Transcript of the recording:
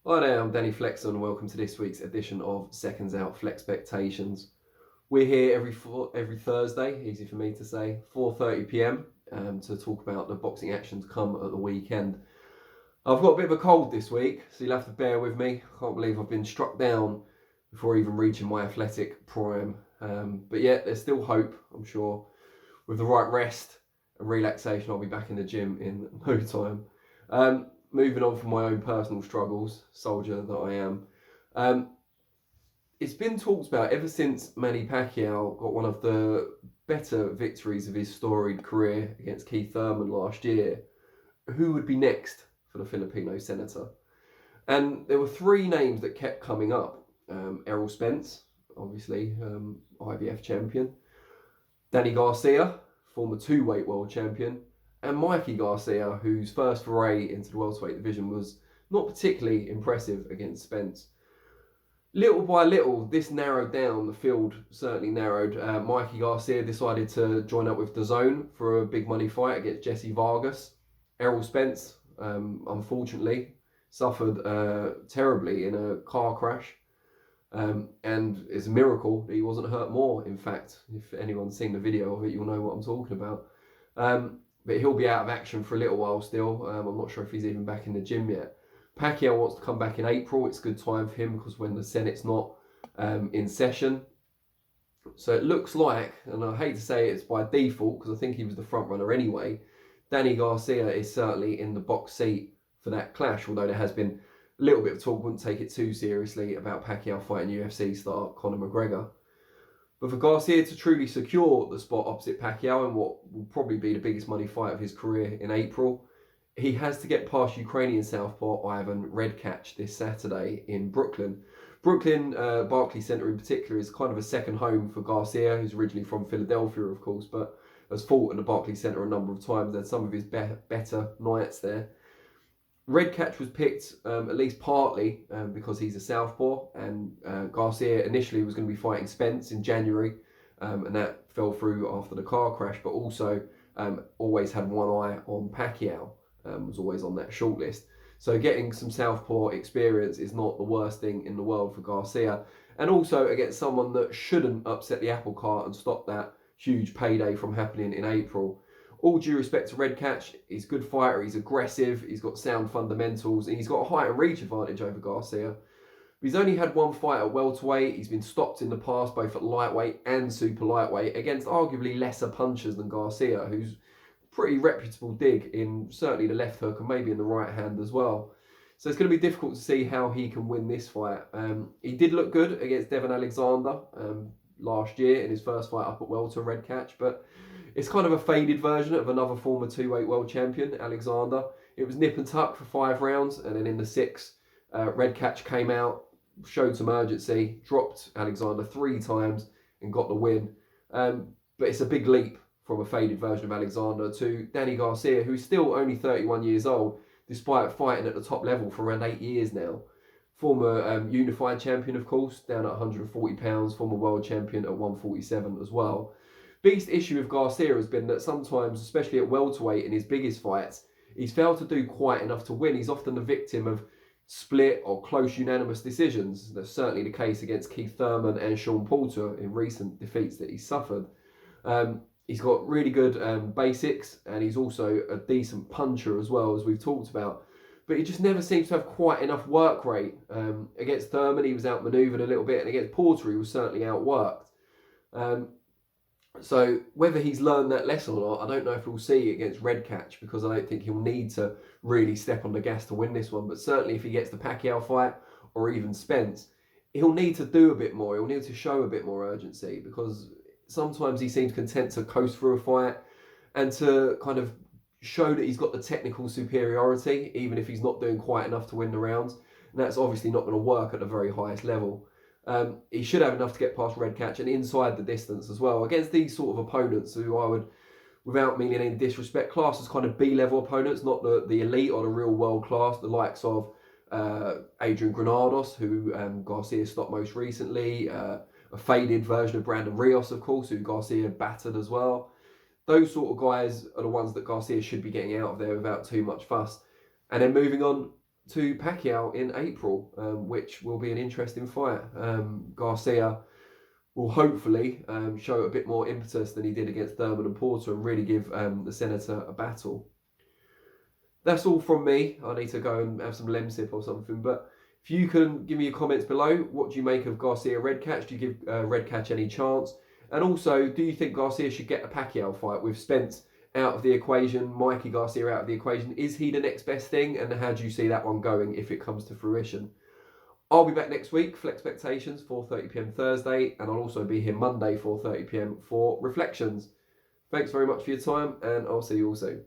Hi there, I'm Danny Flexen and welcome to this week's edition of SecondsOut FLEXpectations. We're here every Thursday, easy for me to say, 4:30 p.m. To talk about the boxing actions come at the weekend. I've got a bit of a cold this week, so you'll have to bear with me. I can't believe I've been struck down before even reaching my athletic prime. But yeah, there's still hope, I'm sure. With the right rest and relaxation, I'll be back in the gym in no time. Moving on from my own personal struggles, soldier that I am. It's been talked about ever since Manny Pacquiao got one of the better victories of his storied career against Keith Thurman last year, who would be next for the Filipino senator. And there were three names that kept coming up. Errol Spence, obviously, IBF champion. Danny Garcia, former two-weight world champion. And Mikey Garcia, whose first foray into the welterweight division was not particularly impressive against Spence. Little by little, this narrowed down. The field certainly narrowed. Mikey Garcia decided to join up with DAZN for a big money fight against Jesse Vargas. Errol Spence, unfortunately, suffered terribly in a car crash. And it's a miracle that he wasn't hurt more. In fact, if anyone's seen the video of it, you'll know what I'm talking about. But he'll be out of action for a little while still. I'm not sure if he's even back in the gym yet. Pacquiao wants to come back in April. It's a good time for him because when the Senate's not in session. So it looks like, and I hate to say it's by default because I think he was the front runner anyway, Danny Garcia is certainly in the box seat for that clash, although there has been a little bit of talk, wouldn't take it too seriously, about Pacquiao fighting UFC star Conor McGregor. But for Garcia to truly secure the spot opposite Pacquiao in what will probably be the biggest money fight of his career in April, he has to get past Ukrainian southpaw Ivan Redkach this Saturday in Brooklyn. Brooklyn, Barclays Center in particular, is kind of a second home for Garcia, who's originally from Philadelphia, of course, but has fought in the Barclays Center a number of times, had some of his better nights there. Redkach was picked at least partly because he's a southpaw, and Garcia initially was going to be fighting Spence in January, and that fell through after the car crash, but also always had one eye on Pacquiao, was always on that shortlist. So getting some southpaw experience is not the worst thing in the world for Garcia, and also against someone that shouldn't upset the apple cart and stop that huge payday from happening in April. All due respect to Redkach, he's a good fighter, he's aggressive, he's got sound fundamentals, and he's got a height and reach advantage over Garcia. He's only had one fight at welterweight, he's been stopped in the past both at lightweight and super lightweight against arguably lesser punchers than Garcia, who's a pretty reputable dig in certainly the left hook and maybe in the right hand as well. So it's going to be difficult to see how he can win this fight. He did look good against Devon Alexander last year in his first fight up at welter, Redkach, but it's kind of a faded version of another former two-weight world champion, Alexander. It was nip and tuck for 5 rounds, and then in the 6th, Redkach came out, showed some urgency, dropped Alexander 3 times, and got the win. But it's a big leap from a faded version of Alexander to Danny Garcia, who's still only 31 years old, despite fighting at the top level for around 8 years now. Former unified champion, of course, down at 140 pounds, former world champion at 147 as well. Biggest issue with Garcia has been that sometimes, especially at welterweight in his biggest fights, he's failed to do quite enough to win. He's often the victim of split or close unanimous decisions. That's certainly the case against Keith Thurman and Sean Porter in recent defeats that he's suffered. He's got really good basics, and he's also a decent puncher as well, as we've talked about. But he just never seems to have quite enough work rate. Against Thurman, he was outmaneuvered a little bit, and against Porter, he was certainly outworked. So whether he's learned that lesson or not, I don't know if we'll see against Redkach, because I don't think he'll need to really step on the gas to win this one. But certainly if he gets the Pacquiao fight or even Spence, he'll need to do a bit more. He'll need to show a bit more urgency, because sometimes he seems content to coast through a fight and to kind of show that he's got the technical superiority, even if he's not doing quite enough to win the rounds. And that's obviously not going to work at the very highest level. He should have enough to get past Redkach and inside the distance as well. Against these sort of opponents, who I would, without meaning any disrespect, class as kind of B-level opponents, not the elite or the real world class, the likes of Adrian Granados, who Garcia stopped most recently, a faded version of Brandon Rios, of course, who Garcia battered as well. Those sort of guys are the ones that Garcia should be getting out of there without too much fuss. And then moving on, to Pacquiao in April, which will be an interesting fight. Garcia will hopefully show a bit more impetus than he did against Thurman and Porter and really give the Senator a battle. That's all from me. I need to go and have some Lemsip or something. But if you can give me your comments below, what do you make of Garcia Redkach? Do you give Redkach any chance? And also, do you think Garcia should get a Pacquiao fight with Spence out of the equation, Mikey Garcia out of the equation? Is he the next best thing? And how do you see that one going if it comes to fruition? I'll be back next week, FLEXpectations, 4:30 p.m. Thursday, and I'll also be here Monday, 4:30 p.m. for Reflections. Thanks very much for your time, and I'll see you all soon.